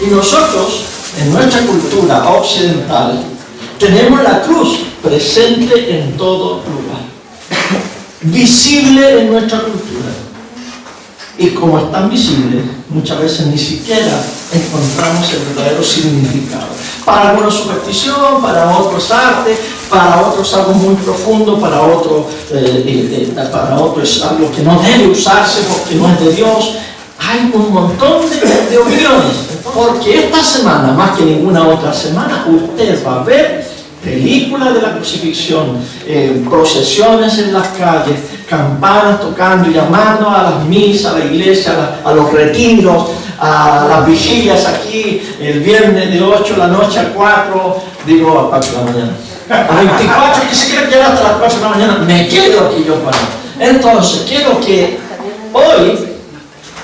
Y nosotros, en nuestra cultura occidental, tenemos la cruz presente en todo lugar, visible en nuestra cultura. Y como es tan visible, muchas veces ni siquiera encontramos el verdadero significado. Para algunos superstición, para otros arte, para otros algo muy profundo, para otros es algo que no debe usarse porque no es de Dios. Hay un montón de opiniones, porque esta semana, más que ninguna otra semana, usted va a ver películas de la crucifixión, procesiones en las calles, campanas tocando y llamando a las misas, a la iglesia, a los retiros, a las vigilias aquí, el viernes de 8 de la noche a 4, digo a 4 de la mañana, a 24, que se quiere quedar hasta las 4 de la mañana, me quedo aquí yo para. Entonces, quiero que hoy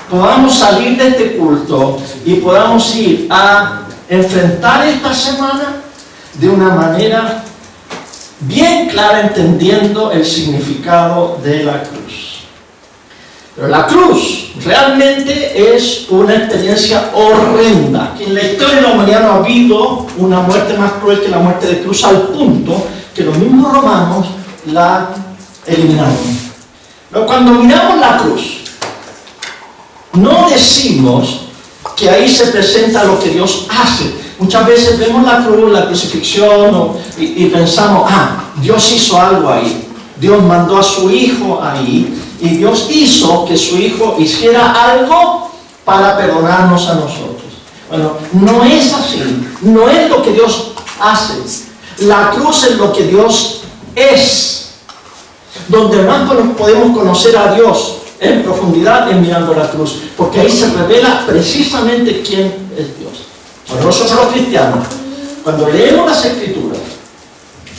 podamos salir de este culto y podamos ir a enfrentar esta semana de una manera bien clara, entendiendo el significado de la cruz. Pero la cruz realmente es una experiencia horrenda. En la historia de la humanidad no ha habido una muerte más cruel que la muerte de cruz, al punto que los mismos romanos la eliminaron. Pero cuando miramos la cruz, no decimos que ahí se presenta lo que Dios hace. Muchas veces vemos la cruz, la crucifixión, y pensamos, Dios hizo algo ahí. Dios mandó a su Hijo ahí, y Dios hizo que su Hijo hiciera algo para perdonarnos a nosotros. Bueno, no es así. No es lo que Dios hace. La cruz es lo que Dios es. Donde más podemos conocer a Dios en profundidad es mirando la cruz, porque ahí se revela precisamente quién es Dios. Bueno, nosotros los cristianos, cuando leemos las Escrituras,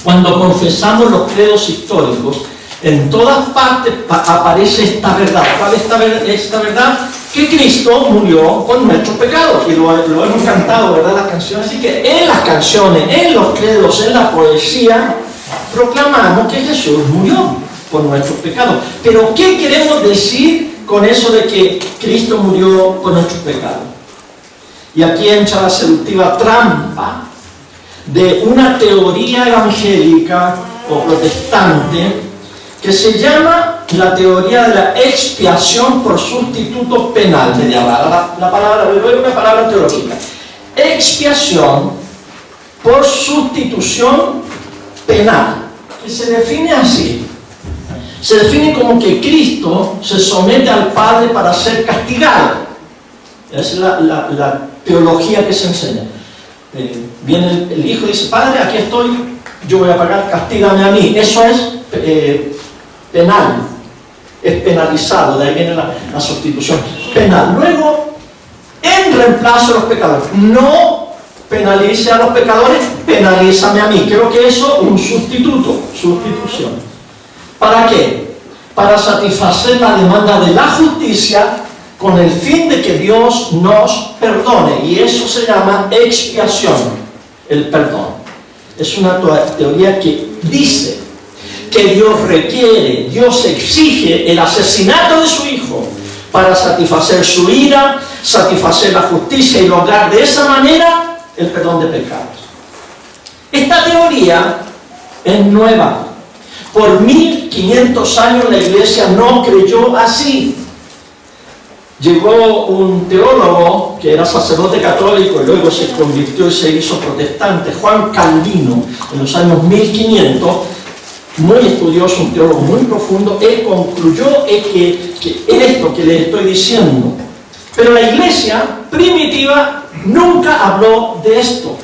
cuando confesamos los credos históricos, en todas partes aparece esta verdad. ¿Cuál es esta verdad? Que Cristo murió por nuestros pecados. Y lo hemos cantado, ¿verdad? Las canciones. Así que en las canciones, en los credos, en la poesía, proclamamos que Jesús murió por nuestros pecados. Pero ¿qué queremos decir con eso de que Cristo murió por nuestros pecados? Y aquí entra la seductiva trampa de una teoría evangélica o protestante que se llama la teoría de la expiación por sustituto penal. La palabra, es una palabra teológica. Expiación por sustitución penal, que se define así. Se define como que Cristo se somete al Padre para ser castigado. Esa es la teología que se enseña. Viene el Hijo y dice, Padre, aquí estoy, yo voy a pagar, castígame a mí. Eso es penal, es penalizado, de ahí viene la sustitución penal. Luego, en reemplazo de los pecadores, no penalice a los pecadores, penalízame a mí. Creo que eso es un sustitución. ¿Para qué? Para satisfacer la demanda de la justicia con el fin de que Dios nos perdone. Y eso se llama expiación, el perdón. Es una teoría que dice que Dios requiere, Dios exige el asesinato de su Hijo para satisfacer su ira, satisfacer la justicia y lograr de esa manera el perdón de pecados. Esta teoría es nueva. Por 1500 años la Iglesia no creyó así. Llegó un teólogo que era sacerdote católico y luego se convirtió y se hizo protestante, Juan Calvino, en los años 1500, muy estudioso, un teólogo muy profundo. Él concluyó que esto que les estoy diciendo. Pero la Iglesia primitiva nunca habló de esto.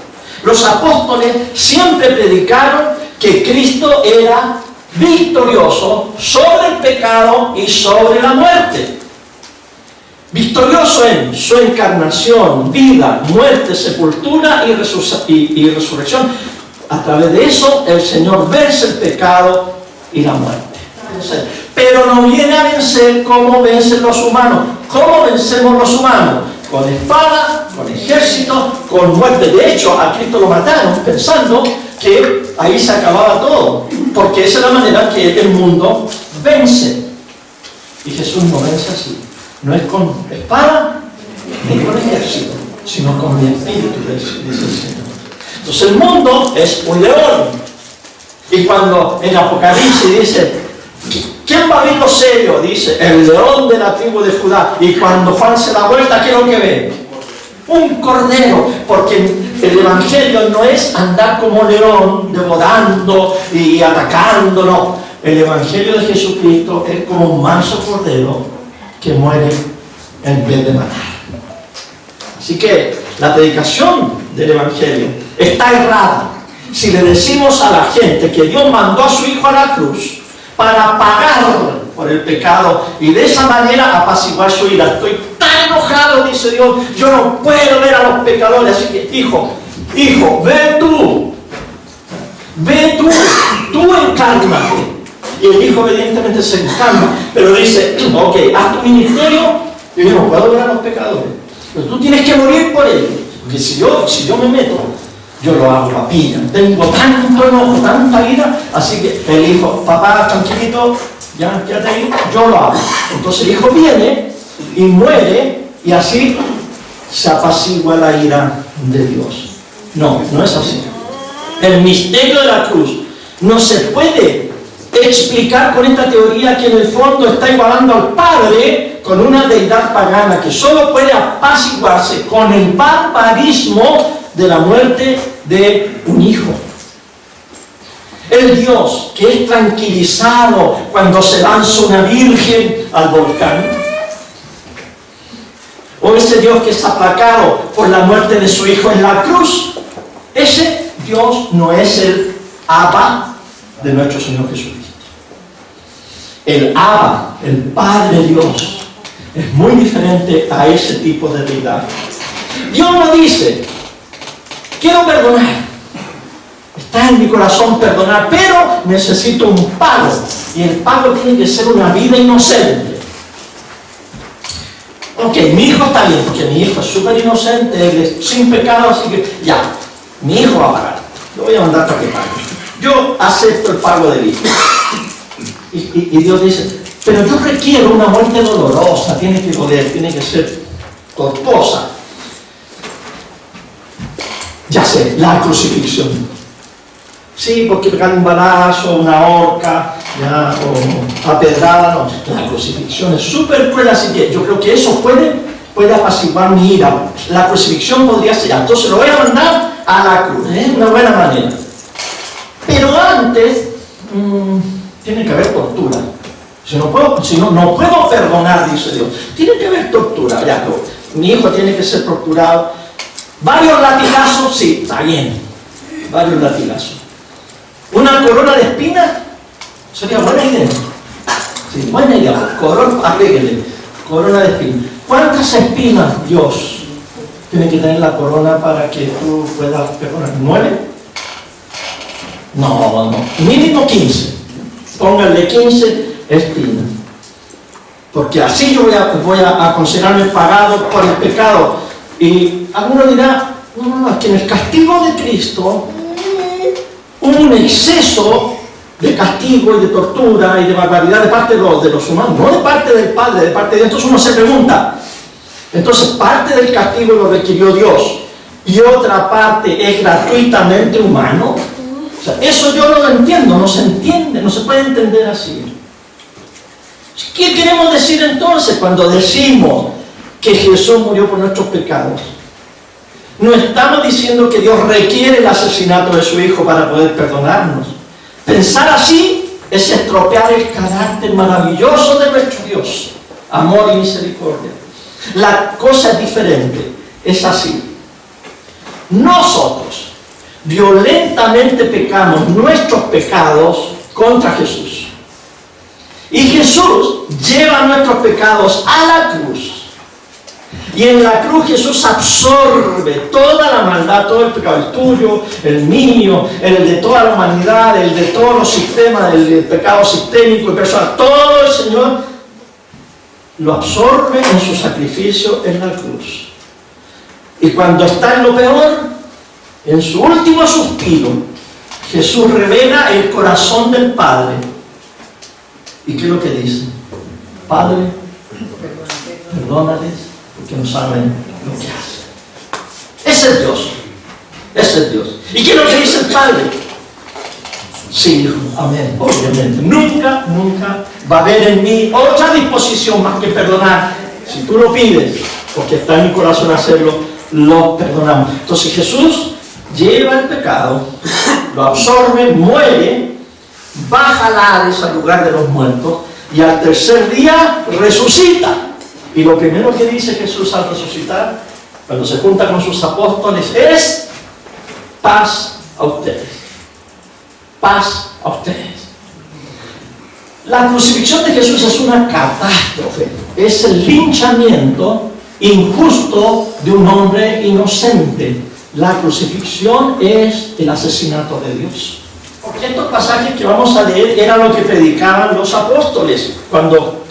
Los apóstoles siempre predicaron que Cristo era victorioso sobre el pecado y sobre la muerte. Victorioso en su encarnación, vida, muerte, sepultura y resurrección. A través de eso el Señor vence el pecado y la muerte. Pero no viene a vencer como vencen los humanos. ¿Cómo vencemos los humanos? Con espada, con ejército, con muerte. De hecho, a Cristo lo mataron pensando que ahí se acababa todo, porque esa es la manera que el mundo vence. Y Jesús no vence así. No es con espada ni con ejército. sino con mi espíritu, dice el Señor. Entonces el mundo es un león. Y cuando en Apocalipsis dice, ¿quién va a ver lo serio? Dice, el león de la tribu de Judá. Y cuando Juan se da vuelta, ¿qué es lo que ve? Un cordero. Porque el evangelio no es andar como león, devorando y atacando, no. El evangelio de Jesucristo es como un manso cordero que muere en vez de matar. Así que la predicación del evangelio está errada si le decimos a la gente que Dios mandó a su Hijo a la cruz para pagar por el pecado y de esa manera apaciguar su ira. Estoy tan enojado, dice Dios, yo no puedo ver a los pecadores, así que hijo, ve tú encárnate. Y el Hijo obedientemente se encarna, pero dice, ok, haz tu ministerio, yo no puedo ver a los pecadores, pero tú tienes que morir por ellos, porque si yo me meto, yo lo hago papilla, tengo tanto enojo, tanta ira, así que el hijo, papá, tranquilito, ya quédate ahí, yo lo hago. Entonces el hijo viene y muere y así se apacigua la ira de Dios. No, no es así. El misterio de la cruz no se puede explicar con esta teoría que en el fondo está igualando al Padre con una deidad pagana que solo puede apaciguarse con el barbarismo de la muerte de un hijo. El Dios que es tranquilizado cuando se lanza una virgen al volcán, o ese Dios que es aplacado por la muerte de su hijo en la cruz, ese Dios no es el Abba de nuestro Señor Jesucristo. El Abba, el Padre Dios, es muy diferente a ese tipo de deidad. Dios no dice, quiero perdonar, está en mi corazón perdonar, pero necesito un pago, y el pago tiene que ser una vida inocente. Ok, mi hijo está bien, porque mi hijo es súper inocente, él es sin pecado, así que ya, mi hijo va a pagar, lo voy a mandar para que pague. Yo acepto el pago del hijo. Y Dios dice, pero yo requiero una muerte dolorosa, tiene que doler, tiene que ser tortuosa. Ya sé, la crucifixión. Sí, porque pegar un balazo, una horca, ya, o apedrada, no. La crucifixión es súper cruel, así que yo creo que eso puede apaciguar mi ira. La crucifixión podría ser, entonces lo voy a mandar a la cruz, una buena manera. Pero antes, tiene que haber tortura. Si no puedo perdonar, dice Dios. Tiene que haber tortura. Ya, mi hijo tiene que ser torturado. ¿Varios latigazos? Sí, está bien. Varios latigazos. ¿Una corona de espinas? Sería buena idea. Sí, buena idea. Arréglele. Corona de espinas. ¿Cuántas espinas Dios tiene que tener la corona para que tú puedas perdonar? ¿9? No. Mínimo 15. Pónganle 15 espinas. Porque así yo voy a considerarme pagado por el pecado. Y alguno dirá, no, es que en el castigo de Cristo hubo un exceso de castigo y de tortura y de barbaridad de parte de los humanos, no de parte del Padre, de parte de Dios. Entonces uno se pregunta, entonces parte del castigo lo requirió Dios y otra parte es gratuitamente humano. O sea, eso yo no lo entiendo, no se entiende, no se puede entender así. ¿Qué queremos decir entonces cuando decimos que Jesús murió por nuestros pecados? No estamos diciendo que Dios requiere el asesinato de su Hijo para poder perdonarnos. Pensar así es estropear el carácter maravilloso de nuestro Dios, amor y misericordia. La cosa es diferente, es así. Nosotros violentamente pecamos nuestros pecados contra Jesús. Y Jesús lleva nuestros pecados a la cruz. Y en la cruz Jesús absorbe toda la maldad, todo el pecado, el tuyo, el mío, el de toda la humanidad, el de todos los sistemas, el pecado sistémico y personal. Todo el Señor lo absorbe en su sacrificio en la cruz. Y cuando está en lo peor, en su último suspiro, Jesús revela el corazón del Padre. ¿Y qué es lo que dice? Padre, perdónales porque no saben lo que hacen. Ese es Dios. Ese es Dios. ¿Y qué es lo que dice el Padre? Sí, hijo, amén, obviamente. Nunca va a haber en mí otra disposición más que perdonar. Si tú lo pides, porque está en mi corazón hacerlo, lo perdonamos. Entonces Jesús lleva el pecado, lo absorbe, muere, baja a Hades, al lugar de los muertos, y al tercer día resucita. Y lo primero que dice Jesús al resucitar, cuando se junta con sus apóstoles, es: paz a ustedes. Paz a ustedes. La crucifixión de Jesús es una catástrofe. Es el linchamiento injusto de un hombre inocente. La crucifixión es el asesinato de Dios. Porque estos pasajes que vamos a leer eran lo que predicaban los apóstoles cuando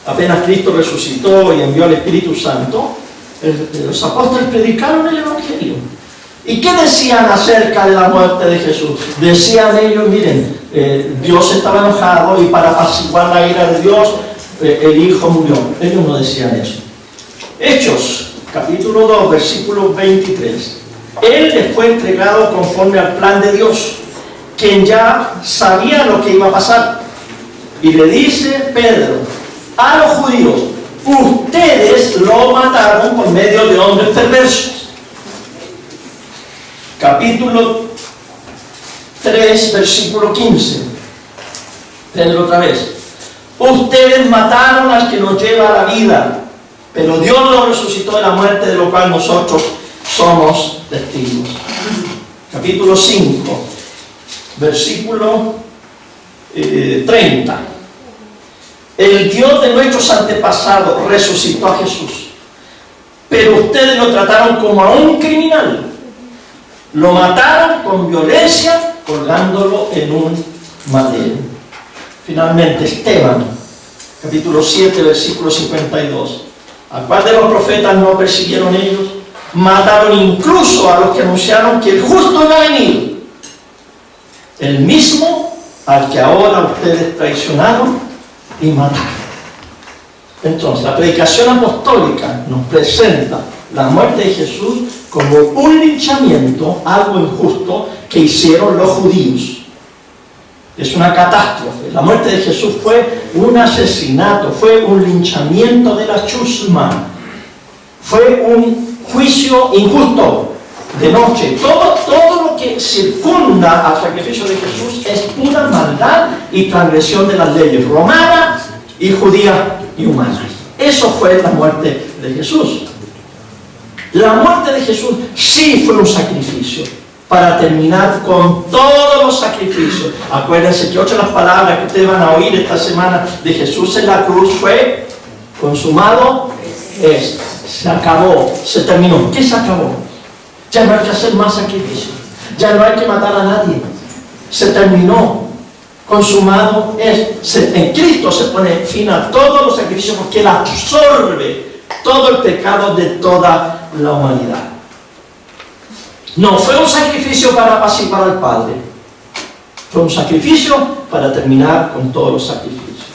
apenas Cristo resucitó y envió al Espíritu Santo. Los apóstoles predicaron el Evangelio. ¿Y qué decían acerca de la muerte de Jesús? Decían ellos: miren, Dios estaba enojado y para apaciguar la ira de Dios, el Hijo murió. Ellos no decían eso. Hechos, capítulo 2, versículo 23. Él les fue entregado conforme al plan de Dios, quien ya sabía lo que iba a pasar. Y le dice Pedro a los judíos: ustedes lo mataron por medio de hombres perversos. Capítulo 3, versículo 15. Pedro otra vez: ustedes mataron al que nos lleva a la vida, pero Dios lo resucitó de la muerte, de lo cual nosotros somos testigos. Capítulo 5, versículo 30. El Dios de nuestros antepasados resucitó a Jesús, pero ustedes lo trataron como a un criminal. Lo mataron con violencia, colgándolo en un madero. Finalmente, Esteban, capítulo 7, versículo 52. ¿A cuál de los profetas no persiguieron ellos? Mataron incluso a los que anunciaron que el justo iba a venir. El mismo al que ahora ustedes traicionaron y mataron. Entonces, la predicación apostólica nos presenta la muerte de Jesús como un linchamiento, algo injusto que hicieron los judíos. Es una catástrofe. La muerte de Jesús fue un asesinato, fue un linchamiento de la chusma, fue un juicio injusto de noche. Todo lo que circunda al sacrificio de Jesús es pura maldad y transgresión de las leyes romanas y judías y humanas. Eso fue la muerte de Jesús. La muerte de Jesús sí fue un sacrificio para terminar con todos los sacrificios. Acuérdense que otra de las palabras que ustedes van a oír esta semana de Jesús en la cruz fue: consumado es. Se acabó, se terminó. ¿Qué se acabó? Ya no hay que hacer más sacrificios, ya no hay que matar a nadie. Se terminó, consumado es. En Cristo se pone fin a todos los sacrificios, porque Él absorbe todo el pecado de toda la humanidad. No fue un sacrificio para apaciguar al Padre, fue un sacrificio para terminar con todos los sacrificios.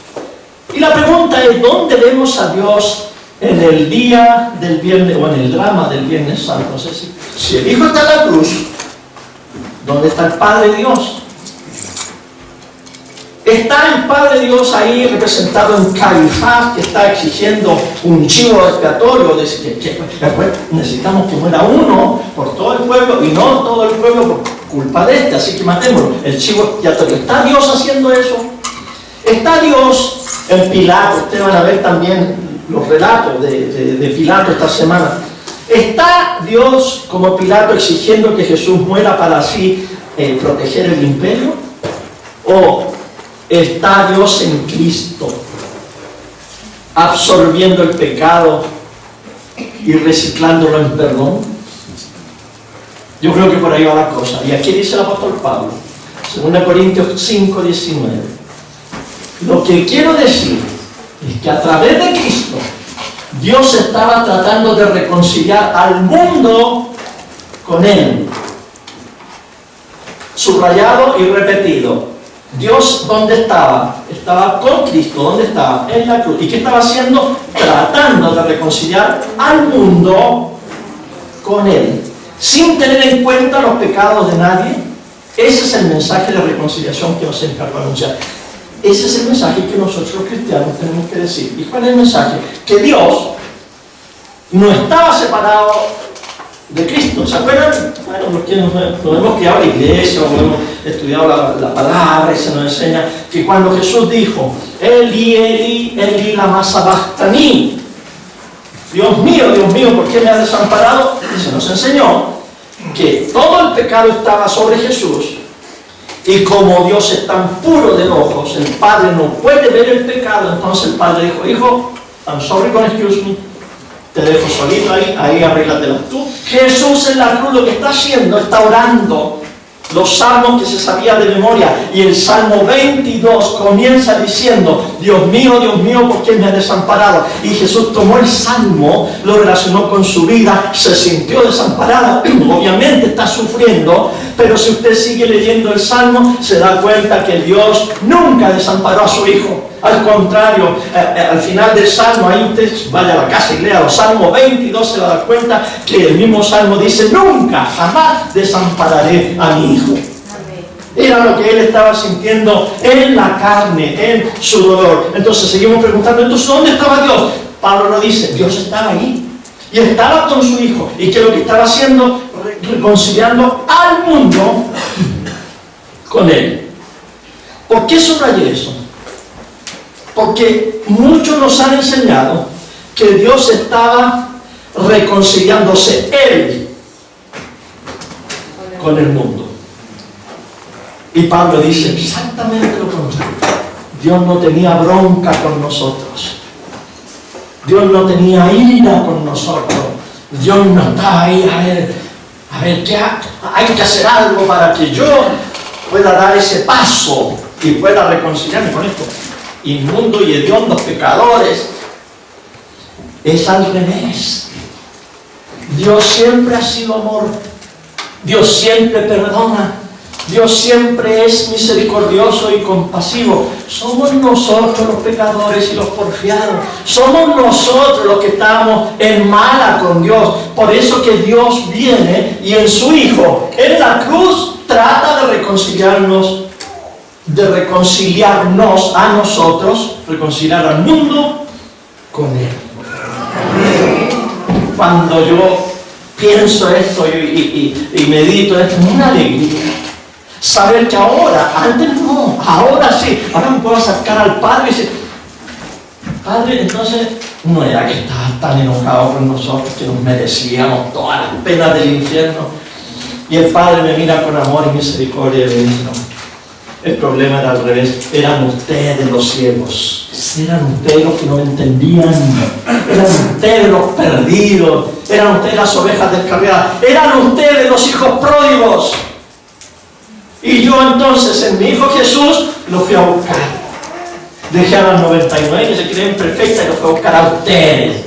Y la pregunta es: ¿dónde vemos a Dios en el día del viernes, o en el drama del Viernes Santo? No sé si el Hijo está en la cruz, ¿dónde está el Padre Dios? Está el Padre Dios ahí representado en Caifás, que está exigiendo un chivo expiatorio. Necesitamos que muera uno por todo el pueblo y no todo el pueblo por culpa de este, así que matémoslo. El chivo expiatorio. ¿Está Dios haciendo eso? Está Dios en Pilato. Ustedes van a ver también los relatos de Pilato esta semana. ¿Está Dios como Pilato exigiendo que Jesús muera para así proteger el imperio? ¿O está Dios en Cristo absorbiendo el pecado y reciclándolo en perdón? Yo creo que por ahí va la cosa. Y aquí dice el apóstol Pablo, 2 Corintios 5, 19. Lo que quiero decir es que a través de Cristo Dios estaba tratando de reconciliar al mundo con Él. Subrayado y repetido. Dios, ¿dónde estaba? Estaba con Cristo. ¿Dónde estaba? En la cruz. ¿Y qué estaba haciendo? Tratando de reconciliar al mundo con Él. sin tener en cuenta los pecados de nadie. Ese es el mensaje de reconciliación que nos encargó anunciar. Ese es el mensaje que nosotros los cristianos tenemos que decir. ¿Y cuál es el mensaje? Que Dios no estaba separado de Cristo. ¿Se acuerdan? Bueno, porque nos hemos criado en la iglesia, o hemos estudiado la palabra y se nos enseña que cuando Jesús dijo, Eli, Eli, Eli, lama sabachthani, Dios mío, ¿por qué me has desamparado? Y se nos enseñó que todo el pecado estaba sobre Jesús, y como Dios es tan puro de ojos, el Padre no puede ver el pecado. Entonces el Padre dijo, hijo, I'm sorry, excuse me, te dejo solito ahí arréglatelas tú. Jesús en la cruz lo que está haciendo, está orando los salmos que se sabía de memoria, y el Salmo 22 comienza diciendo, Dios mío, ¿por qué me has desamparado? Y Jesús tomó el salmo, lo relacionó con su vida, se sintió desamparado, obviamente está sufriendo, pero si usted sigue leyendo el salmo, se da cuenta que Dios nunca desamparó a su hijo. Al contrario, al final del salmo, ahí usted vaya a la casa y lea los salmos 22, se va a dar cuenta que el mismo salmo dice, nunca, jamás desampararé a mi hijo. Era lo que él estaba sintiendo en la carne, en su dolor. Entonces seguimos preguntando, entonces ¿dónde estaba Dios? Pablo nos dice, Dios estaba ahí, y estaba con su hijo, y que lo que estaba haciendo, reconciliando al mundo con él. ¿Por qué subrayé eso? Porque muchos nos han enseñado que Dios estaba reconciliándose Él con el mundo. Y Pablo dice exactamente lo contrario. Dios no tenía bronca con nosotros. Dios no tenía ira con nosotros. Dios no estaba ahí a ver qué hay que hacer algo para que yo pueda dar ese paso y pueda reconciliarme con esto. Inmundo y hediondos pecadores. Es al revés. Dios siempre ha sido amor. Dios siempre perdona. Dios siempre es misericordioso y compasivo. Somos nosotros los pecadores y los porfiados. Somos nosotros los que estamos en mala con Dios. Por eso que Dios viene y en su Hijo, en la cruz, trata de reconciliarnos a nosotros, reconciliar al mundo con Él. Cuando yo pienso esto y medito esto, es una alegría saber que ahora, antes no, ahora sí, ahora me puedo acercar al Padre y decir, Padre, entonces no era que estabas tan enojado con nosotros que nos merecíamos todas las penas del infierno. Y el Padre me mira con amor y misericordia y me dice, no. El problema era al revés, eran ustedes los ciegos, eran ustedes los que no entendían, eran ustedes los perdidos, eran ustedes las ovejas descarriadas, eran ustedes los hijos pródigos. Y yo entonces en mi Hijo Jesús lo fui a buscar. Dejé a las 99 que se creen perfectas y lo fui a buscar a ustedes.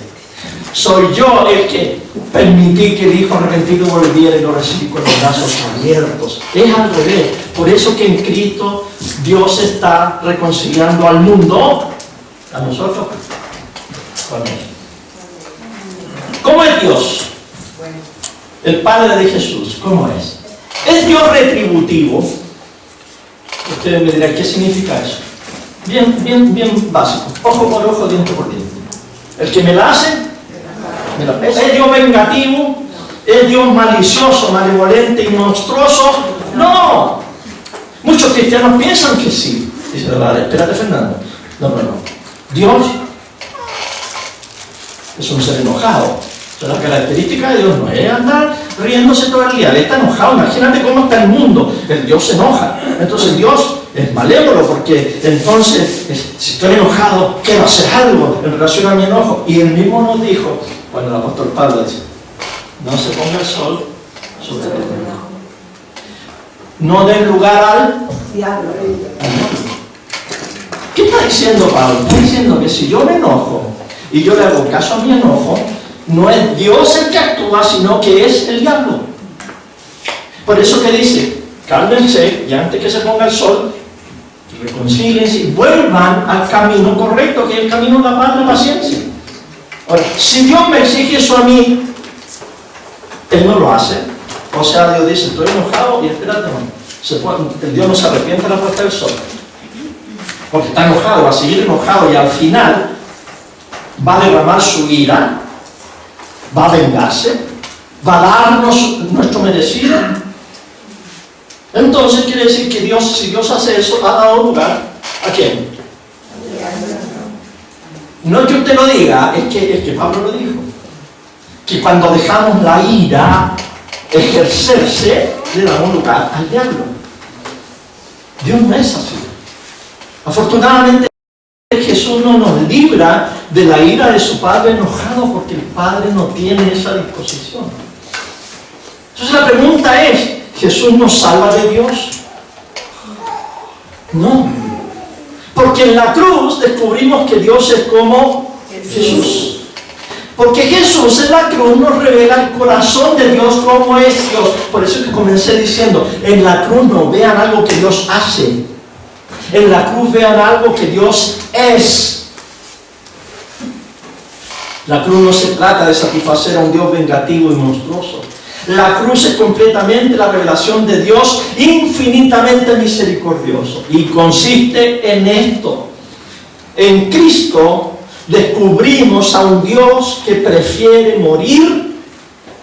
Soy yo el que permití que el Hijo arrepentido volviera y lo recibí con los brazos abiertos. Es al revés. Por eso que en Cristo Dios está reconciliando al mundo, a nosotros, con Él. ¿Cómo es Dios? El Padre de Jesús, ¿cómo es? ¿Es Dios retributivo? Ustedes me dirán, ¿qué significa eso? Bien básico. Ojo por ojo, diente por diente. El que me la hace, ¿es Dios vengativo? ¿Es Dios malicioso, malevolente y monstruoso? No. Muchos cristianos piensan que sí. Dice, vale, espérate, Fernando. No. Dios es un ser enojado. O sea, la característica de Dios no es andar riéndose todo el día. Él está enojado. Imagínate cómo está el mundo. El Dios se enoja. Entonces Dios es malévolo porque entonces, si estoy enojado, quiero hacer algo en relación a mi enojo. Y él mismo nos dijo, cuando el apóstol Pablo dice, no se ponga el sol sobre el enojo. No den lugar al diablo. ¿Qué está diciendo Pablo? Está diciendo que si yo me enojo y yo le hago caso a mi enojo, no es Dios el que actúa, sino que es el diablo. Por eso que dice, cálmense y antes que se ponga el sol, reconcíliense y vuelvan al camino correcto, que es el camino de la paz, de la paciencia. Ahora, si Dios me exige eso a mí, Él no lo hace. O sea, Dios dice, estoy enojado y espérate, el Dios no se arrepiente a la puesta del sol. Porque está enojado, va a seguir enojado y al final va a derramar su ira, va a vengarse, va a darnos nuestro merecido. Entonces quiere decir que Dios, si Dios hace eso, ha dado lugar ¿a quién? No es que usted lo diga, es que Pablo lo dijo. Que cuando dejamos la ira ejercerse, le damos lugar al diablo. Dios no es así. Afortunadamente Jesús no nos libra de la ira de su Padre enojado, porque el Padre no tiene esa disposición. Entonces la pregunta es, ¿Jesús nos salva de Dios? No. Porque en la cruz descubrimos que Dios es como Jesús. Porque Jesús en la cruz nos revela el corazón de Dios, cómo es Dios. Por eso que comencé diciendo, en la cruz no vean algo que Dios hace. En la cruz vean algo que Dios es. La cruz no se trata de satisfacer a un Dios vengativo y monstruoso. La cruz es completamente la revelación de Dios infinitamente misericordioso. Y consiste en esto. En Cristo descubrimos a un Dios que prefiere morir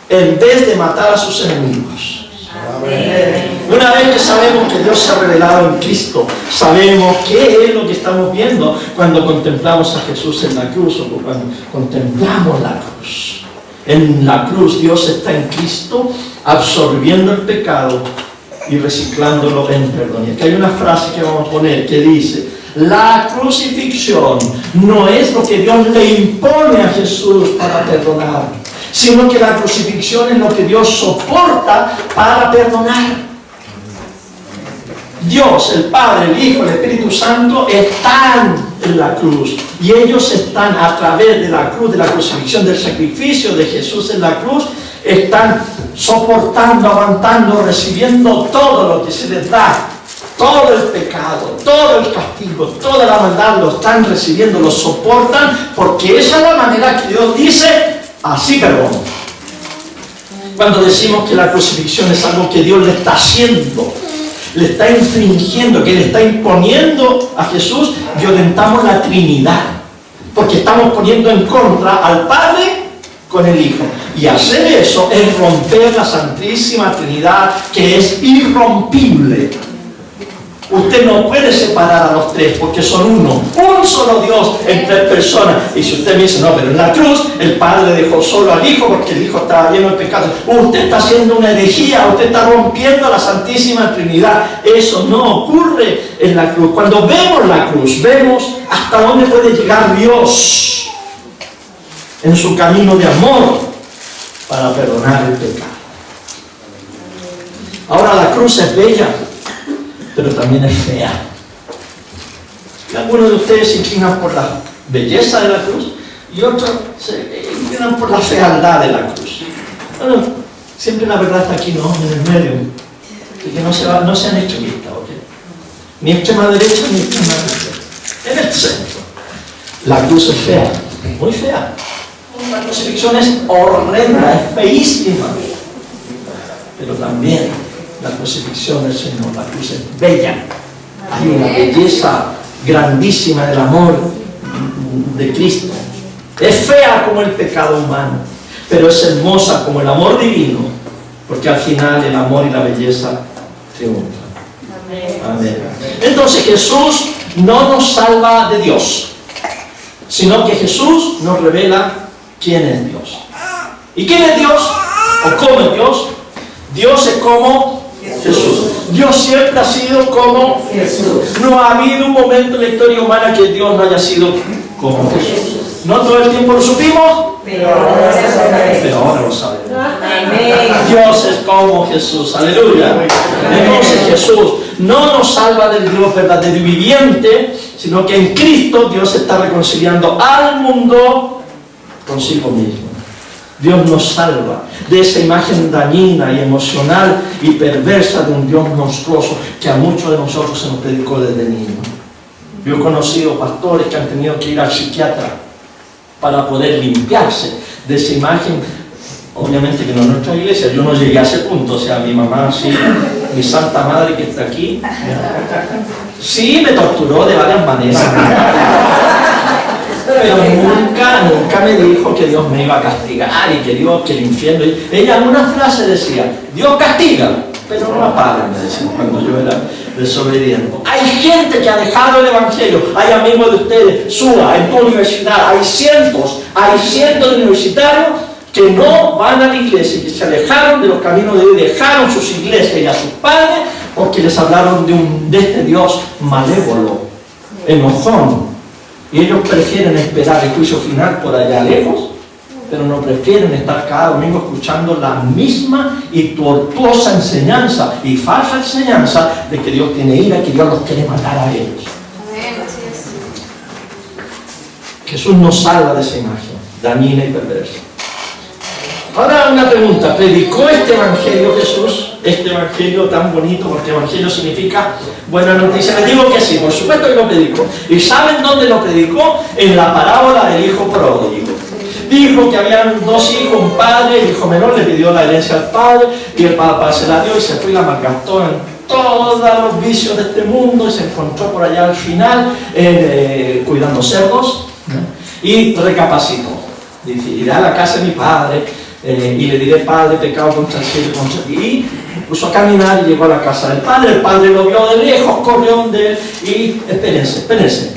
en vez de matar a sus enemigos. Amén. Una vez que sabemos que Dios se ha revelado en Cristo, sabemos qué es lo que estamos viendo cuando contemplamos a Jesús en la cruz o cuando contemplamos la cruz. En la cruz Dios está en Cristo absorbiendo el pecado y reciclándolo en perdón. Y aquí hay una frase que vamos a poner que dice: la crucifixión no es lo que Dios le impone a Jesús para perdonar, sino que la crucifixión es lo que Dios soporta para perdonar. Dios, el Padre, el Hijo, el Espíritu Santo están en la cruz y ellos están a través de la cruz, de la crucifixión, del sacrificio de Jesús en la cruz, están soportando, aguantando, recibiendo todo lo que se les da, todo el pecado, todo el castigo, toda la maldad lo están recibiendo, lo soportan, porque esa es la manera que Dios dice: así perdono. Cuando decimos que la crucifixión es algo que Dios le está haciendo, le está infringiendo, que le está imponiendo a Jesús, violentamos la Trinidad, porque estamos poniendo en contra al Padre con el Hijo. Y hacer eso es romper la Santísima Trinidad, que es irrompible. Usted no puede separar a los tres porque son uno, un solo Dios en tres personas. Y si usted me dice, no, pero en la cruz el Padre dejó solo al Hijo porque el Hijo estaba lleno de pecado, usted está haciendo una herejía, usted está rompiendo la Santísima Trinidad. Eso no ocurre en la cruz. Cuando vemos la cruz, vemos hasta dónde puede llegar Dios en su camino de amor para perdonar el pecado. Ahora, la cruz es bella, pero también es fea. Y algunos de ustedes se inclinan por la belleza de la cruz y otros se inclinan por la fealdad de la cruz. Bueno, siempre la verdad está aquí, ¿no? En el medio. Y que no se han hecho vistas, ¿ok? Ni extrema derecha ni extrema izquierda. En el centro. La cruz es fea, muy fea. La crucifixión es horrenda, es feísima. Pero también la crucifixión del Señor, la cruz es bella. Hay una belleza grandísima del amor de Cristo. Es fea como el pecado humano, pero es hermosa como el amor divino, porque al final el amor y la belleza triunfan. Amén. Entonces Jesús no nos salva de Dios, sino que Jesús nos revela quién es Dios. ¿Y quién es Dios? ¿O cómo es Dios? Dios es como Jesús. Dios siempre ha sido como Jesús. No ha habido un momento en la historia humana que Dios no haya sido como Jesús. No todo el tiempo lo supimos, pero ahora lo sabemos. Dios es como Jesús. Aleluya. Entonces Jesús no nos salva del Dios verdadero y viviente, sino que en Cristo Dios está reconciliando al mundo consigo mismo. Dios nos salva de esa imagen dañina y emocional y perversa de un Dios monstruoso que a muchos de nosotros se nos predicó desde niños. Yo he conocido pastores que han tenido que ir al psiquiatra para poder limpiarse de esa imagen obviamente que no en nuestra iglesia, yo no llegué a ese punto, o sea, mi mamá sí, mi santa madre que está aquí, sí me torturó de varias maneras, pero nunca me dijo que Dios me iba a castigar y que Dios, que el infierno. Ella en una frase decía, Dios castiga, pero no apaga, me decía, cuando yo era desobediente. Hay gente que ha dejado el evangelio, hay amigos de ustedes, SUA, en tu universidad, hay cientos de universitarios que no van a la iglesia, que se alejaron de los caminos de Dios, dejaron sus iglesias y a sus padres porque les hablaron de este Dios malévolo, enojón. Y ellos prefieren esperar el juicio final por allá lejos, pero no prefieren estar cada domingo escuchando la misma y tortuosa enseñanza y falsa enseñanza de que Dios tiene ira y que Dios los quiere matar a ellos. Jesús nos salva de esa imagen dañina y perversa. Ahora una pregunta, ¿predicó este evangelio Jesús? Este evangelio tan bonito, porque evangelio significa buena noticia. Les digo que sí, por supuesto que lo predicó. ¿Y saben dónde lo predicó? En la parábola del hijo pródigo. Dijo que habían dos hijos, un padre, el hijo menor le pidió la herencia al padre y el papá se la dio y se fue y la malgastó en todos los vicios de este mundo y se encontró por allá al final cuidando cerdos, ¿no? Y recapacitó. Dice, iré a la casa de mi padre y le diré, padre, pecado contra el cielo y contra ti. Y puso a caminar y llegó a la casa del padre. El padre lo vio de lejos, corrió de él y espérense.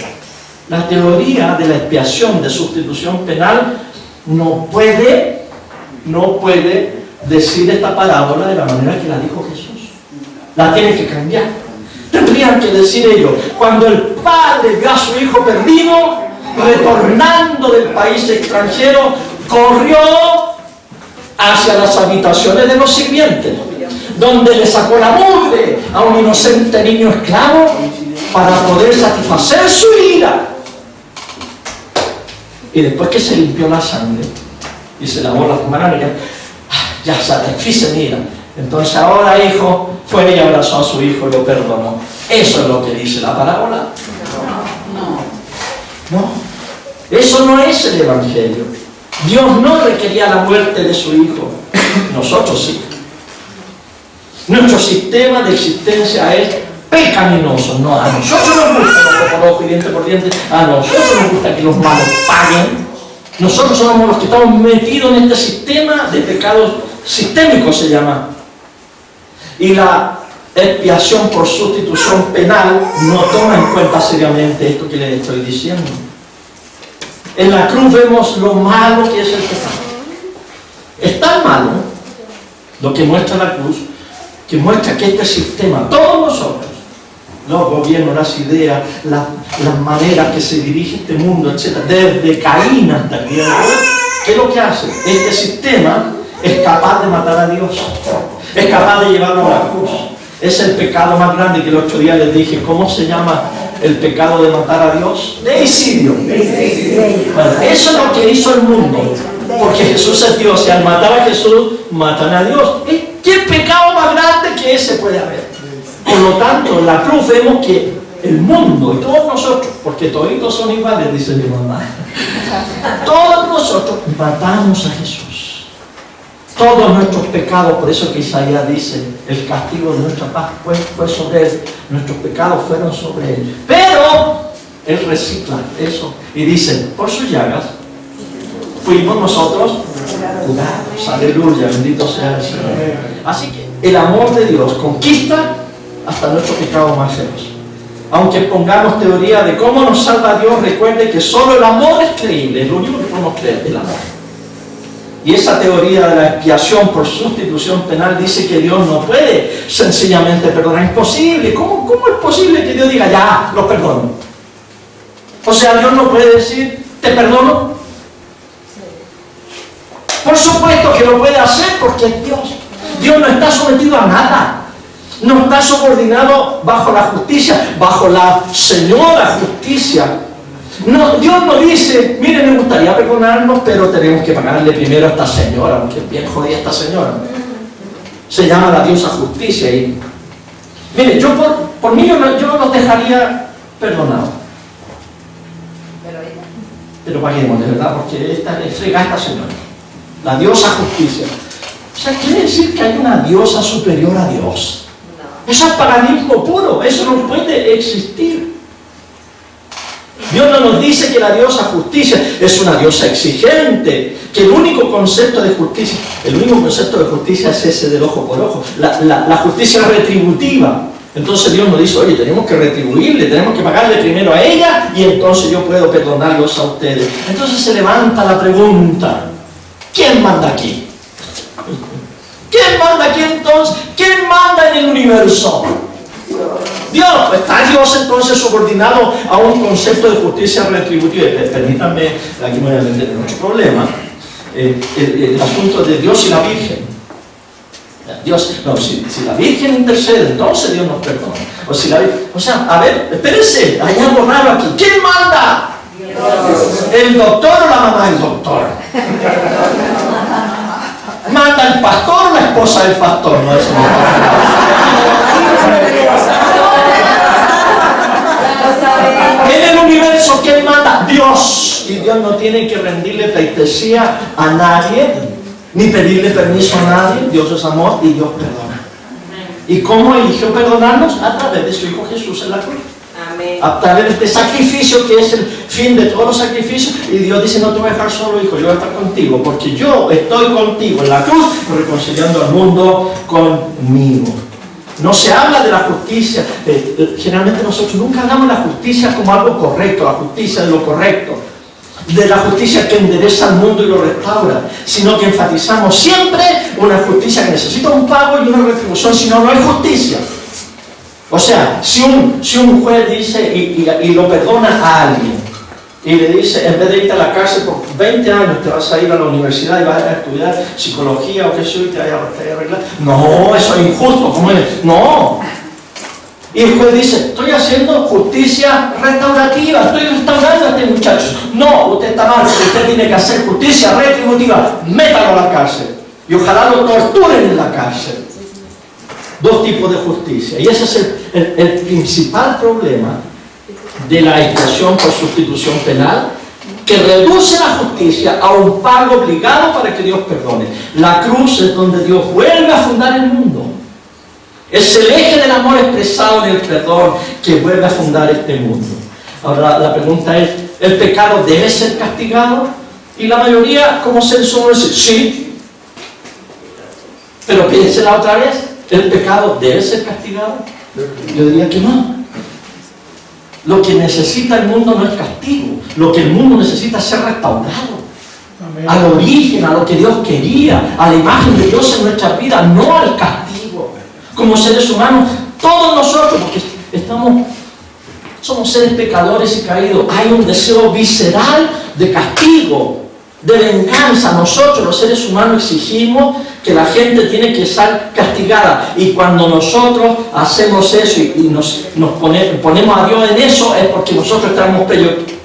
La teoría de la expiación de sustitución penal no puede decir esta parábola de la manera que la dijo Jesús. La tiene que cambiar. Tendrían que decir ellos, cuando el padre vio a su hijo perdido, retornando del país extranjero, corrió hacia las habitaciones de los sirvientes, donde le sacó la mugre a un inocente niño esclavo para poder satisfacer su ira. Y después que se limpió la sangre y se lavó las manos, ya satisfice mi ira. Entonces ahora, hijo, fue y abrazó a su hijo y lo perdonó. ¿Eso es lo que dice la parábola? No. Eso no es el evangelio. Dios no requería la muerte de su hijo. Nosotros sí. Nuestro sistema de existencia es pecaminoso. No, a nosotros nos gusta ojo por ojo y diente por diente. A nosotros nos gusta que los malos paguen. Nosotros somos los que estamos metidos en este sistema de pecados sistémicos, se llama. Y la expiación por sustitución penal no toma en cuenta seriamente esto que les estoy diciendo. En la cruz vemos lo malo que es el pecado. Es tan malo lo que muestra la cruz, que muestra que este sistema, todos nosotros, los gobiernos, las ideas, las maneras que se dirige este mundo, etc., desde Caín hasta aquí, ¿qué es lo que hace? Este sistema es capaz de matar a Dios, es capaz de llevarlo a la cruz. Es el pecado más grande que el otro día les dije. ¿Cómo se llama el pecado de matar a Dios? Deicidio. Bueno, eso es lo que hizo el mundo, porque Jesús es Dios y al matar a Jesús matan a Dios. ¿Qué pecado más grande que ese puede haber? Por lo tanto, en la cruz vemos que el mundo y todos nosotros, porque toditos son iguales, dice mi mamá, todos nosotros matamos a Jesús. Todos nuestros pecados, por eso que Isaías dice, el castigo de nuestra paz fue sobre él, nuestros pecados fueron sobre él. Pero él recicla eso y dice, por sus llagas fuimos nosotros curados. Aleluya, bendito sea el Señor. Así que el amor de Dios conquista hasta nuestros pecados más feos. Aunque pongamos teoría de cómo nos salva Dios, recuerde que solo el amor es creíble, es lo único que podemos creer, el amor. Y esa teoría de la expiación por sustitución penal dice que Dios no puede sencillamente perdonar. Es imposible. ¿Cómo es posible que Dios diga, ya, los perdono? O sea, Dios no puede decir, te perdono. Por supuesto que lo puede hacer porque es Dios. Dios no está sometido a nada. No está subordinado bajo la justicia, bajo la señora justicia. No, Dios no dice, mire, me gustaría perdonarnos, pero tenemos que pagarle primero a esta señora, porque es bien jodida esta señora. Se llama la diosa justicia. Y mire, yo por mí yo los dejaría perdonados. Pero paguemos, de verdad, porque esta es fregada esta señora. La diosa justicia. O sea, quiere decir que hay una diosa superior a Dios. Eso es paganismo puro, eso no puede existir. Dios no nos dice que la diosa justicia es una diosa exigente, que el único concepto de justicia es ese del ojo por ojo. La justicia retributiva. Entonces Dios nos dice, oye, tenemos que retribuirle, tenemos que pagarle primero a ella y entonces yo puedo perdonarlos a ustedes. Entonces se levanta la pregunta, ¿quién manda aquí? ¿Quién manda aquí entonces? ¿Quién manda en el universo? Dios. Pues está Dios entonces subordinado a un concepto de justicia retributiva. Permítanme, aquí me voy a meter en otro problema. El asunto de Dios y la Virgen. Dios, no, si la Virgen intercede, entonces Dios nos perdona. O sea, a ver, espérense, hay algo raro aquí. ¿Quién manda? Dios. ¿El doctor o la mamá del doctor? ¿Manda el pastor o la esposa del pastor? No, eso no. En el universo, ¿quién manda? Dios. Y Dios no tiene que rendirle pleitesía a nadie, ni pedirle permiso a nadie. Dios es amor y Dios perdona. ¿Y cómo eligió perdonarnos? A través de su Hijo Jesús en la cruz. A través de este sacrificio que es el fin de todos los sacrificios. Y Dios dice, no te voy a dejar solo, hijo, yo voy a estar contigo, porque yo estoy contigo en la cruz, reconciliando al mundo conmigo. No se habla de la justicia. Generalmente nosotros nunca hablamos de la justicia como algo correcto, la justicia de lo correcto, de la justicia que endereza al mundo y lo restaura, sino que enfatizamos siempre una justicia que necesita un pago y una retribución, si no, no hay justicia. O sea, si un juez dice y lo perdona a alguien, y le dice, en vez de irte a la cárcel por 20 años, te vas a ir a la universidad y vas a estudiar psicología o qué sé yo, y te vas a arreglar. No, eso es injusto, ¿cómo es? No. Y el juez dice, estoy haciendo justicia restaurativa, estoy restaurando a este muchacho. No, usted está mal, usted tiene que hacer justicia retributiva, métalo a la cárcel. Y ojalá lo torturen en la cárcel. Dos tipos de justicia. Y ese es el principal problema de la expiación por sustitución penal, que reduce la justicia a un pago obligado para que Dios perdone. La cruz es donde Dios vuelve a fundar el mundo. Es el eje del amor expresado en el perdón que vuelve a fundar este mundo. Ahora la pregunta es, ¿el pecado debe ser castigado? Y la mayoría, como seres humanos, dice, sí. Pero piénsela otra vez, ¿el pecado debe ser castigado? Yo diría que no. Lo que necesita el mundo no es castigo. Lo que el mundo necesita es ser restaurado. Amén. Al origen, a lo que Dios quería, a la imagen de Dios en nuestra vida, no al castigo. Como seres humanos, todos nosotros, porque somos seres pecadores y caídos, hay un deseo visceral de castigo, de venganza. Nosotros, los seres humanos, exigimos que la gente tiene que ser castigada. Y cuando nosotros hacemos eso y nos ponemos a Dios en eso, es porque nosotros estamos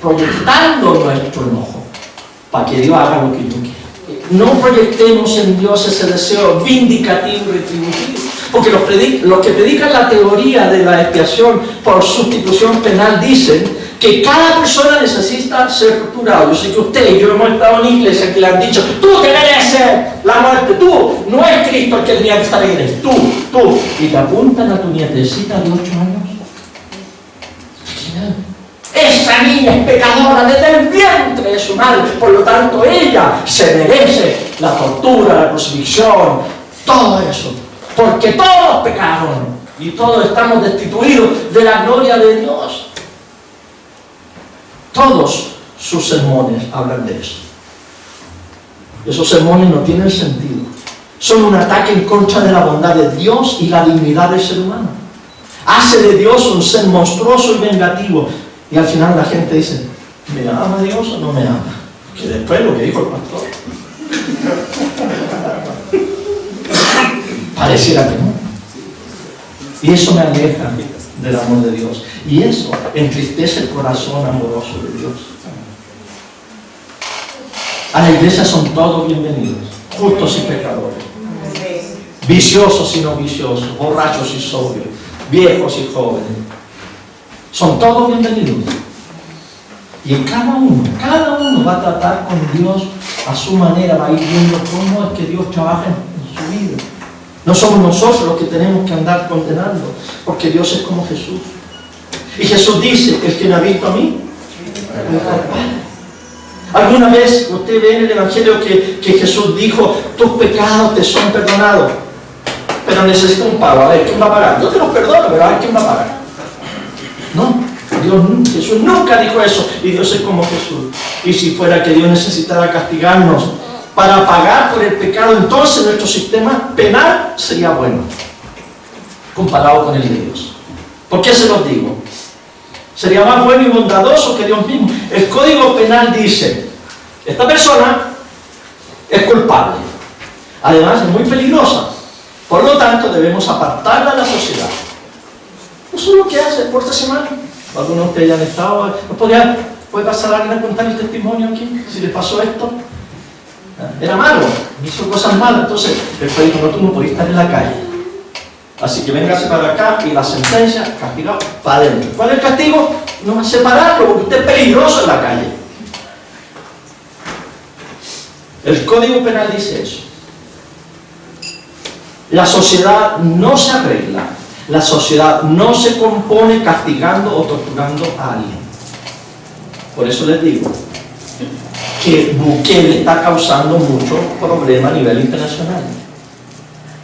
proyectando nuestro enojo para que Dios haga lo que Dios quiere. No proyectemos en Dios ese deseo vindicativo y retributivo. Porque los que predican la teoría de la expiación por sustitución penal dicen que cada persona necesita ser torturado. Yo sé que usted y yo hemos estado en iglesias que le han dicho, tú te mereces la muerte, tú, no es Cristo el que tenía que estar en él, tú. Y te apuntan a tu nietecita de 8 años. Esa niña es pecadora desde el vientre de su madre, por lo tanto ella se merece la tortura, la crucifixión, todo eso. Porque todos pecaron y todos estamos destituidos de la gloria de Dios. Todos sus sermones hablan de eso. Esos sermones no tienen sentido. Son un ataque en contra de la bondad de Dios y la dignidad del ser humano. Hace de Dios un ser monstruoso y vengativo. Y al final la gente dice, ¿me ama Dios o no me ama? Que después lo que dijo el pastor. Pareciera que no. Y eso me aleja del amor de Dios. Y eso entristece el corazón amoroso de Dios. A la iglesia son todos bienvenidos, justos y pecadores, viciosos y no viciosos, borrachos y sobrios, viejos y jóvenes. Son todos bienvenidos. Y cada uno va a tratar con Dios a su manera, va a ir viendo cómo es que Dios trabaja en su vida. No somos nosotros los que tenemos que andar condenando, porque Dios es como Jesús. Y Jesús dice, el que me ha visto a mí, me ha visto al Padre. ¿Alguna vez usted ve en el Evangelio que Jesús dijo, tus pecados te son perdonados, pero necesito un pago? A ver, ¿quién va a pagar? Yo te los perdono, pero a ver, ¿quién va a pagar? No. Jesús nunca dijo eso, y Dios es como Jesús. Y si fuera que Dios necesitara castigarnos para pagar por el pecado, entonces nuestro sistema penal sería bueno comparado con el de Dios. ¿Por qué se los digo? Sería más bueno y bondadoso que Dios mismo. El Código Penal dice, esta persona es culpable, además es muy peligrosa, por lo tanto debemos apartarla de la sociedad. Eso es lo que hace por esta semana. Algunos de ustedes ya han estado, ¿puede pasar alguien a contar el testimonio aquí? Si le pasó esto, era malo, hizo cosas malas, entonces el juez dijo, no, tú no podías estar en la calle, así que véngase para acá, y la sentencia, castigado, para adentro. ¿Cuál es el castigo? No va a separarlo, porque usted es peligroso en la calle. El Código Penal dice eso. La sociedad no se arregla, la sociedad no se compone castigando o torturando a alguien. Por eso les digo que Bukele está causando mucho problema a nivel internacional.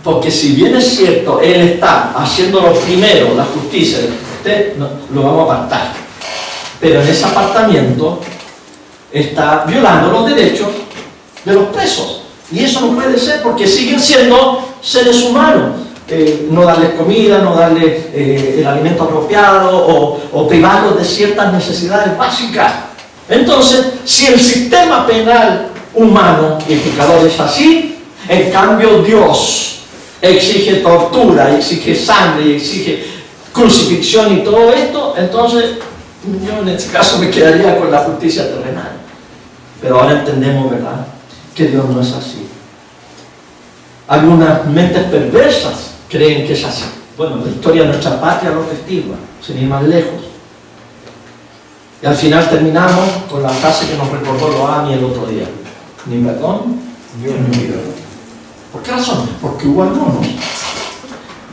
Porque si bien es cierto, él está haciendo lo primero, la justicia, usted no, lo vamos a apartar. Pero en ese apartamiento está violando los derechos de los presos. Y eso no puede ser, porque siguen siendo seres humanos. No darles comida, no darles el alimento apropiado o privarlos de ciertas necesidades básicas. Entonces, si el sistema penal humano y el pecador es así, en cambio Dios exige tortura, exige sangre, exige crucifixión y todo esto, entonces yo en este caso me quedaría con la justicia terrenal. Pero ahora entendemos, ¿verdad?, que Dios no es así. Algunas mentes perversas creen que es así. Bueno, la historia de nuestra patria lo testigua, sin ir más lejos. Y al final terminamos con la frase que nos recordó Loami el otro día: ni perdón, ni olvido. ¿Por qué razón? Porque hubo algunos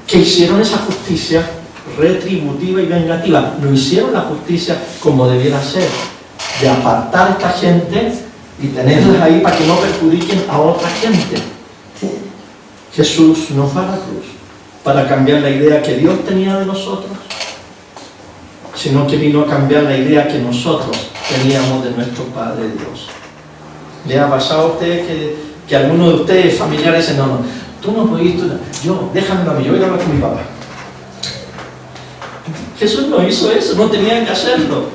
que hicieron esa justicia retributiva y vengativa. No hicieron la justicia como debiera ser, de apartar a esta gente y tenerlas ahí para que no perjudiquen a otra gente. Jesús no fue a la cruz para cambiar la idea que Dios tenía de nosotros, sino que vino a cambiar la idea que nosotros teníamos de nuestro Padre Dios. ¿Le ha pasado a usted que alguno de ustedes familiares dicen, no, tú no pudiste, déjamelo a mí, yo voy a hablar con mi papá? Jesús no hizo eso, no tenía que hacerlo.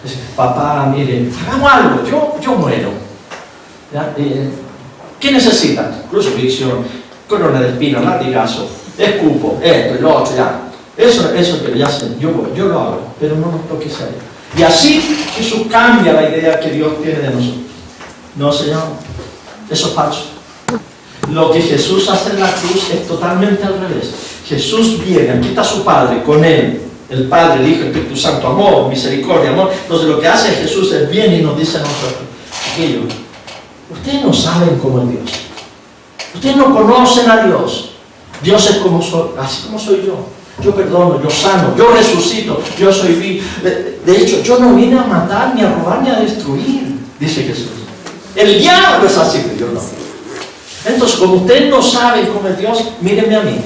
Dice, papá, mire, hagamos algo, yo muero. ¿Qué necesitan? Crucifixión, corona de espinas, latigazo, escupo, esto y lo otro, ya. Eso que ya sé, yo lo hago, pero no nos toques a él. Y así Jesús cambia la idea que Dios tiene de nosotros. No, Señor, eso es falso. Lo que Jesús hace en la cruz es totalmente al revés. Jesús viene, aquí está su Padre, con él, el Padre, el Hijo, el Espíritu Santo, amor, misericordia, amor. Entonces lo que hace Jesús es viene y nos dice a nosotros, chiquillos, ustedes no saben cómo es Dios. Ustedes no conocen a Dios. Dios es como soy, así como soy yo. Yo perdono, yo sano, yo resucito, yo soy vivo. De hecho, yo no vine a matar, ni a robar, ni a destruir, dice Jesús. El diablo es así, pero yo no. Entonces, como ustedes no saben cómo es Dios, mírenme a mí.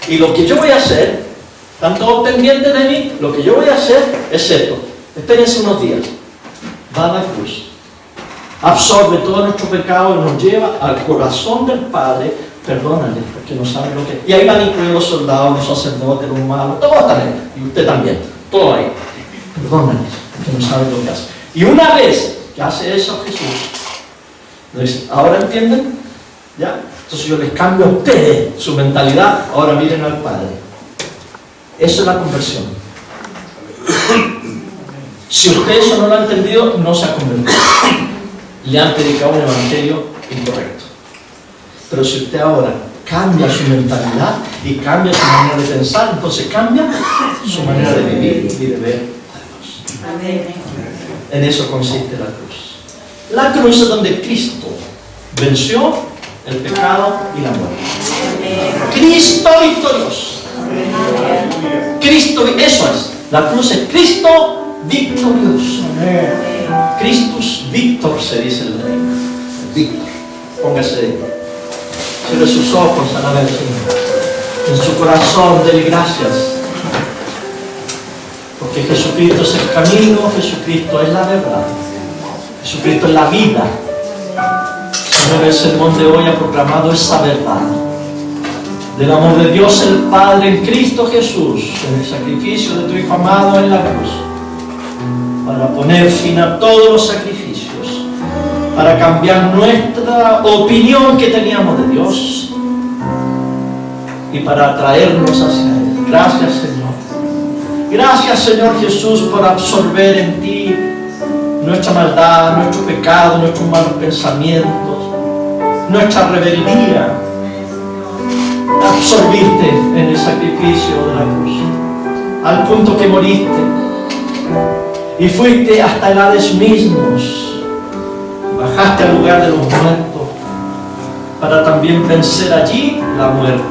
Y lo que yo voy a hacer, están todos pendientes de mí, lo que yo voy a hacer es esto. Espérense unos días. Va a la cruz. Absorbe todo nuestro pecado y nos lleva al corazón del Padre. Perdónale, porque no saben lo que... Y ahí van incluidos los soldados, los sacerdotes, los magos, todos están ahí. Y usted también, todo ahí. Perdónale, porque no saben lo que hace. Y una vez que hace eso Jesús, nos dice, ¿ahora entienden? ¿Ya? Entonces yo les cambio a ustedes su mentalidad, ahora miren al Padre. Eso es la conversión. Si usted eso no lo ha entendido, no se ha convertido. Le han predicado un evangelio incorrecto. Pero si usted ahora cambia su mentalidad y cambia su manera de pensar, entonces cambia su manera de vivir y de ver a Dios. Amén. En eso consiste la cruz. La cruz es donde Cristo venció el pecado y la muerte. Cristo victorioso. Cristo, eso es. La cruz es Cristo victorioso. Christus Victor se dice el rey. Victor. Póngase. Cierre sus ojos a la vez. En su corazón, dele gracias. Porque Jesucristo es el camino, Jesucristo es la verdad. Jesucristo es la vida. Señor, el sermón de hoy ha proclamado esa verdad. Del amor de Dios el Padre en Cristo Jesús, en el sacrificio de tu Hijo amado en la cruz. Para poner fin a todos los sacrificios. Para cambiar nuestra opinión que teníamos de Dios. Y para atraernos hacia Él. Gracias, Señor. Gracias, Señor Jesús, por absorber en ti nuestra maldad, nuestro pecado, nuestros malos pensamientos, nuestra rebeldía. Absorbiste en el sacrificio de la cruz, al punto que moriste y fuiste hasta el Hades mismos. Bajaste al lugar de los muertos para también vencer allí la muerte.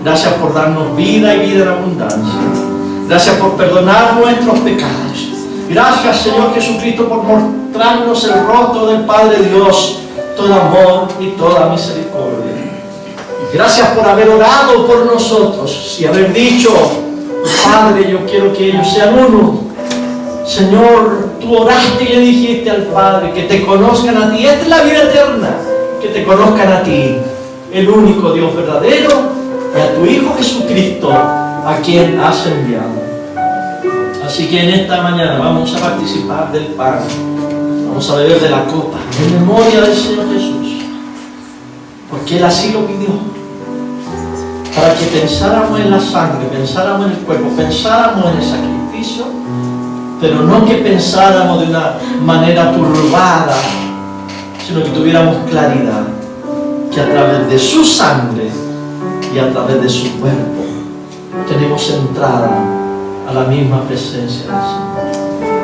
Gracias por darnos vida y vida en abundancia. Gracias por perdonar nuestros pecados. Gracias, Señor Jesucristo, por mostrarnos el rostro del Padre Dios, todo amor y toda misericordia. Gracias por haber orado por nosotros y haber dicho, Padre, yo quiero que ellos sean uno. Señor, tú oraste y le dijiste al Padre que te conozcan a ti. Esta es la vida eterna, que te conozcan a ti, el único Dios verdadero, y a tu Hijo Jesucristo, a quien has enviado. Así que en esta mañana vamos a participar del pan, vamos a beber de la copa, en memoria del Señor Jesús, porque Él así lo pidió, para que pensáramos en la sangre, pensáramos en el cuerpo, pensáramos en el sacrificio, pero no que pensáramos de una manera turbada, sino que tuviéramos claridad, que a través de su sangre y a través de su cuerpo tenemos entrada a la misma presencia del Señor.